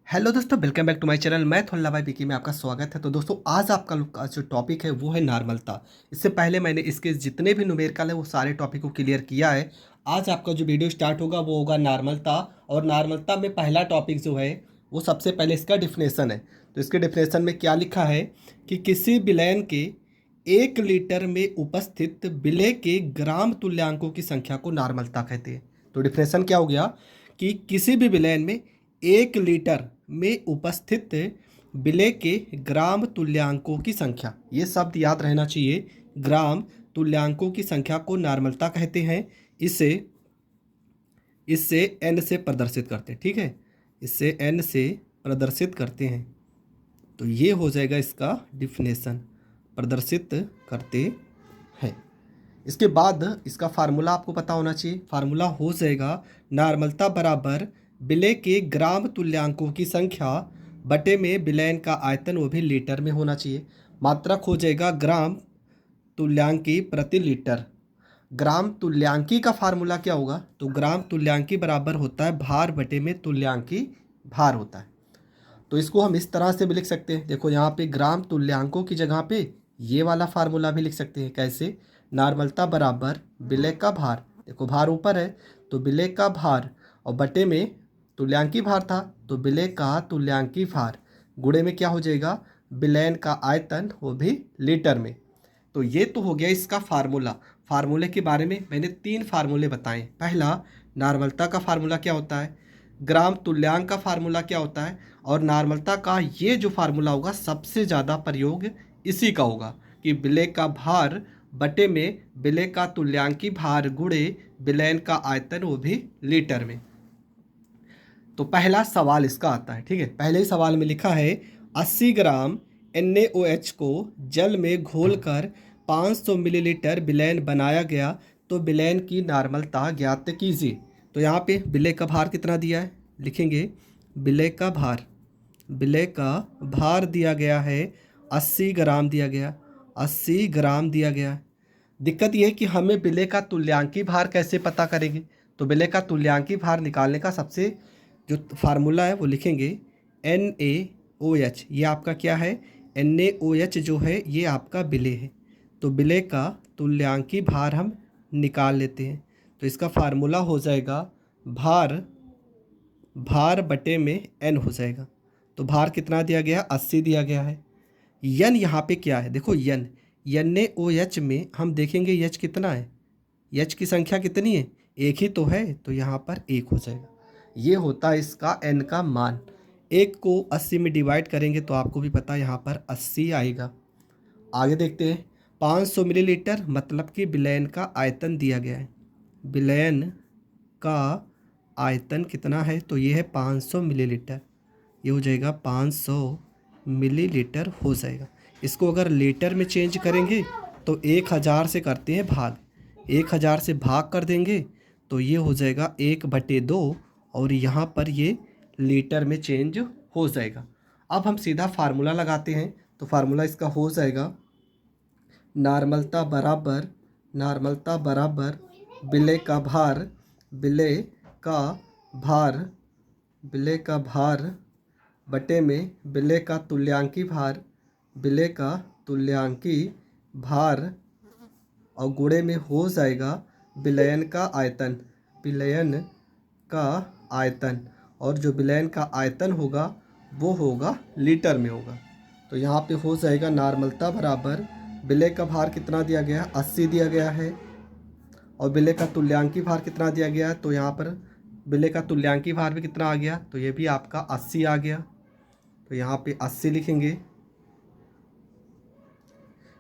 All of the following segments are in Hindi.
हेलो दोस्तों, welcome back to my channel. मैं थोल्ला भाई विकी में आपका स्वागत है। तो दोस्तों, आज आपका लोग का जो टॉपिक है वो है नॉर्मलता। इससे पहले मैंने इसके जितने भी न्यूमेरिकल है वो सारे टॉपिक को क्लियर किया है। आज आपका जो वीडियो स्टार्ट होगा वो होगा नॉर्मलता। और नॉर्मलता में पहला टॉपिक जो है वो सबसे पहले इसका डिफिनेशन है। तो इसके डिफिनेशन में क्या लिखा है कि किसी विलयन के 1 लीटर में उपस्थित विलय के ग्राम तुल्यांकों की संख्या को नॉर्मलता कहते हैं। तो डिफिनेशन क्या हो गया कि किसी भी विलयन में 1 लीटर में उपस्थित विलय के ग्राम तुल्यांकों की संख्या, ये शब्द याद रहना चाहिए, ग्राम तुल्यांकों की संख्या को नॉर्मलता कहते हैं। इसे इससे एन से प्रदर्शित करते हैं, ठीक है, इससे एन से प्रदर्शित करते हैं। तो ये हो जाएगा इसका डिफिनेशन, प्रदर्शित करते हैं। इसके बाद इसका फार्मूला आपको पता होना चाहिए। फार्मूला हो जाएगा नॉर्मलता बराबर विलय के ग्राम तुल्यांकों की संख्या बटे में विलयन का आयतन, वो भी लीटर में होना चाहिए। मात्रक हो जाएगा ग्राम तुल्यांकी प्रति लीटर। ग्राम तुल्यांकी का फार्मूला क्या होगा? तो ग्राम तुल्यांकी बराबर होता है भार बटे में तुल्यांकी भार होता है। तो इसको हम इस तरह से भी लिख सकते हैं। देखो, यहाँ पे ग्राम तुल्यांकों की जगह पे ये वाला फार्मूला भी लिख सकते हैं। कैसे? नॉर्मलता बराबर विलय का भार, देखो भार ऊपर है तो विलय का भार, और बटे में तुल्यांकी भार था तो विलय का तुल्यांकी भार, गुणे में क्या हो जाएगा? विलयन का आयतन, वो भी लीटर में। तो ये तो हो गया इसका फार्मूला। फार्मूले के बारे में मैंने 3 फार्मूले बताए। पहला, नॉर्मलता का फार्मूला क्या होता है, ग्राम तुल्यांक का फार्मूला क्या होता है, और नॉर्मलता का ये जो फार्मूला होगा सबसे ज़्यादा प्रयोग इसी का होगा कि विलय का भार बटे में विलय का तुल्यांकी भार गुणे विलयन का आयतन, वो भी लीटर में। तो पहला सवाल इसका आता है, ठीक है। पहले ही सवाल में लिखा है 80 ग्राम NaOH को जल में घोलकर 500 मिलीलीटर विलयन बनाया गया, तो विलयन की नॉर्मलता ज्ञात कीजिए। तो यहाँ पे विलय का भार कितना दिया है, लिखेंगे विलय का भार, विलय का भार दिया गया है 80 ग्राम दिया गया, 80 ग्राम दिया गया। दिक्कत यह है कि हमें विलय का तुल्यांकी भार कैसे पता करेंगे? तो विलय का तुल्यांकी भार निकालने का सबसे जो फार्मूला है वो लिखेंगे NaOH। ये आपका क्या है? NaOH जो है ये आपका विलय है। तो विलय का तुल्यांकी भार हम निकाल लेते हैं। तो इसका फार्मूला हो जाएगा भार बटे में N हो जाएगा। तो भार कितना दिया गया? 80 दिया गया है। यन यहाँ पे क्या है? देखो यन, NaOH में हम देखेंगे H कितना है, H की संख्या कितनी है? एक ही तो है, तो यहाँ पर 1 हो जाएगा। ये होता है इसका N का मान। 1 को 80 में डिवाइड करेंगे तो आपको भी पता है यहाँ पर 80 आएगा। आगे देखते हैं, 500 मिलीलीटर मतलब कि विलयन का आयतन दिया गया है। विलयन का आयतन कितना है? तो ये है 500 मिलीलीटर। ये हो जाएगा 500 मिलीलीटर हो जाएगा। इसको अगर लीटर में चेंज करेंगे तो 1000 से करते हैं भाग, 1000 से भाग कर देंगे तो ये हो जाएगा 1/2, और यहाँ पर ये लीटर में चेंज हो जाएगा। अब हम सीधा फार्मूला लगाते हैं। तो फार्मूला इसका हो जाएगा नॉर्मलता बराबर विलय का भार, विलय का भार, विलय का भार बटे में विलय का तुल्यांकी भार, विलय का तुल्यांकी भार, और गुणे में हो जाएगा विलयन का आयतन, विलयन का आयतन, और जो विलयन का आयतन होगा वो होगा लीटर में होगा। तो यहाँ पे हो जाएगा नॉर्मलता बराबर विलय का भार कितना दिया गया है? 80 दिया गया है, और विलय का तुल्यांकी भार कितना दिया गया है? तो यहाँ पर विलय का तुल्यांकी भार भी कितना आ गया? तो ये भी आपका 80 आ गया। तो यहाँ पे 80 लिखेंगे।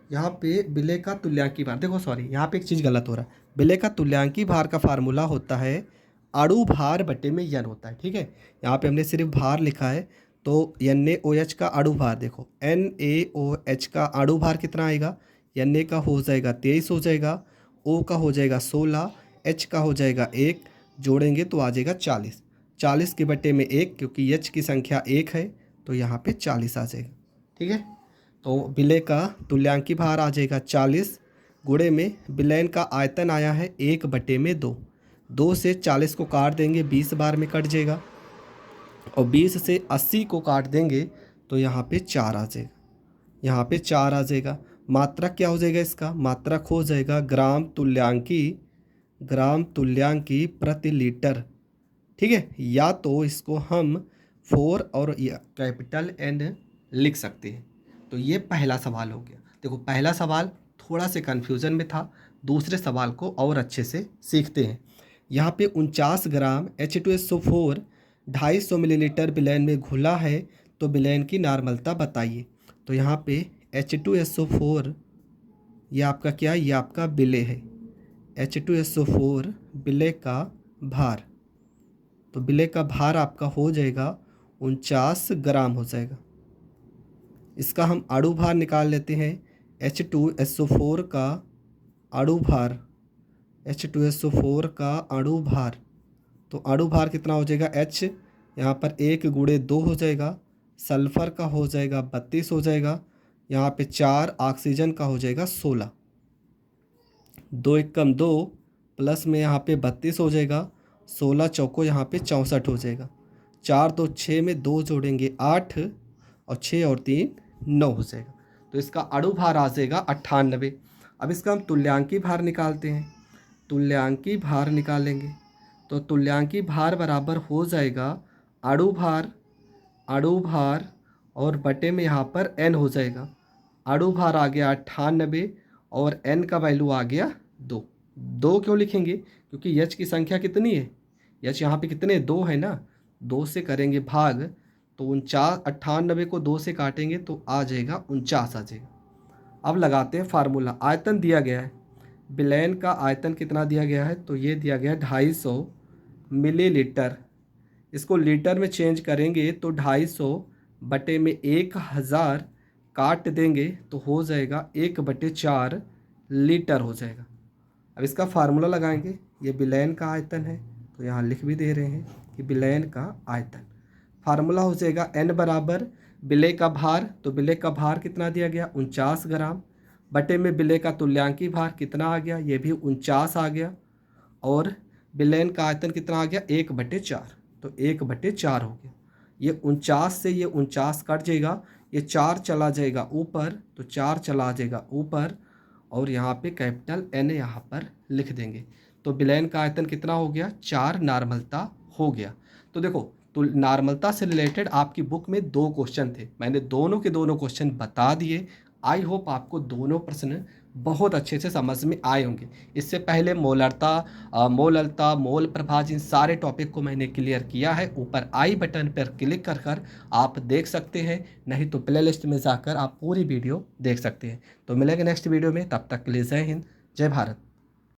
यहाँ पे विलय का तुल्यांकी भार, देखो सॉरी यहाँ पे एक चीज़ गलत हो रहा है। विलय का तुल्यांकी भार का फार्मूला होता है अणु भार बटे में यन होता है, ठीक है। यहाँ पे हमने सिर्फ भार लिखा है। तो NaOH का अणु भार, देखो NaOH का अणु भार कितना आएगा? Na का हो जाएगा 23 हो जाएगा, O का हो जाएगा 16, H का हो जाएगा 1, जोड़ेंगे तो आ जाएगा 40। 40 के बटे में 1, क्योंकि H की संख्या 1 है तो यहाँ पे 40 आ जाएगा, ठीक है। तो विलय का तुल्यांकी भार आ जाएगा 40, गुणे में विलयन का आयतन आया है 1/2। 2 से 40 को काट देंगे, 20 बार में कट जाएगा। और 20 से 80 को काट देंगे तो यहाँ पे 4 आ जाएगा, यहाँ पे 4 आ जाएगा। मात्रक क्या हो जाएगा इसका? मात्रक हो जाएगा ग्राम तुल्यांकी प्रति लीटर। ठीक है, या तो इसको हम 4 और कैपिटल एन लिख सकते हैं। तो ये पहला सवाल हो गया। देखो पहला सवाल थोड़ा से कन्फ्यूज़न में था, दूसरे सवाल को और अच्छे से सीखते हैं। यहाँ पे 49 ग्राम H2SO4 250 मिलीलीटर विलयन में घुला है, तो विलयन की नार्मलता बताइए। तो यहाँ पे H2SO4 ये आपका क्या है? ये आपका विलेय है। H2SO4 विलेय का भार, तो विलेय का भार आपका हो जाएगा 49 ग्राम हो जाएगा। इसका हम अणु भार निकाल लेते हैं। H2SO4 का अणु भार, H2SO4 का अणु भार, तो अणु भार कितना हो जाएगा? H यहाँ पर 1 गुणे 2 हो जाएगा, सल्फर का हो जाएगा 32 हो जाएगा, यहाँ पे 4 ऑक्सीजन का हो जाएगा 16, 2 एकम 2 प्लस में यहाँ पे 32 हो जाएगा, 16 चौको यहाँ पे 64 हो जाएगा, 4 2 6 में 2 जोड़ेंगे 8 और 6 और 3 9 हो जाएगा। तो इसका अणु भार आ जाएगा 98। अब इसका हम तुल्यांकी भार निकालते हैं। तुल्यांकी भार निकालेंगे तो तुल्यांकी भार बराबर हो जाएगा अणु भार और बटे में यहाँ पर n हो जाएगा। अणु भार आ गया 98 और n का वैल्यू आ गया 2। 2 क्यों लिखेंगे? क्योंकि h की संख्या कितनी है? h यहाँ पे कितने? 2 है ना। 2 से करेंगे भाग तो 98 को 2 से काटेंगे तो आ जाएगा 49 आ जाएगा। अब लगाते हैं फार्मूला। आयतन दिया गया है, विलयन का आयतन कितना दिया गया है? तो ये दिया गया है 250 मिलीलीटर। इसको लीटर में चेंज करेंगे तो 250 बटे में 1000 काट देंगे तो हो जाएगा 1/4 लीटर हो जाएगा। अब इसका फार्मूला लगाएंगे। ये विलयन का आयतन है तो यहाँ लिख भी दे रहे हैं कि विलयन का आयतन। फार्मूला हो जाएगा n बराबर विलेय का भार, तो विलेय का भार कितना दिया गया? 49 ग्राम, बटे में विलेय का तुल्यांकी भार कितना आ गया? ये भी 49 आ गया, और विलयन का आयतन कितना आ गया? 1/4, तो 1/4 हो गया। ये 49 से ये 49 कट जाएगा, ये 4 चला जाएगा ऊपर, तो 4 चला जाएगा ऊपर, और यहाँ पे कैपिटल N यहाँ पर लिख देंगे। तो विलयन का आयतन कितना हो गया? 4 नार्मलता हो गया। तो देखो, तो नार्मलता से रिलेटेड आपकी बुक में 2 क्वेश्चन थे, मैंने दोनों के दोनों क्वेश्चन बता दिए। आई होप आपको दोनों प्रश्न बहुत अच्छे से समझ में आए होंगे। इससे पहले मोललता, मोल प्रभाज, इन सारे टॉपिक को मैंने क्लियर किया है। ऊपर आई बटन पर क्लिक कर आप देख सकते हैं, नहीं तो प्ले लिस्ट में जाकर आप पूरी वीडियो देख सकते हैं। तो मिलेंगे नेक्स्ट वीडियो में, तब तक के लिए जय हिंद, जय भारत।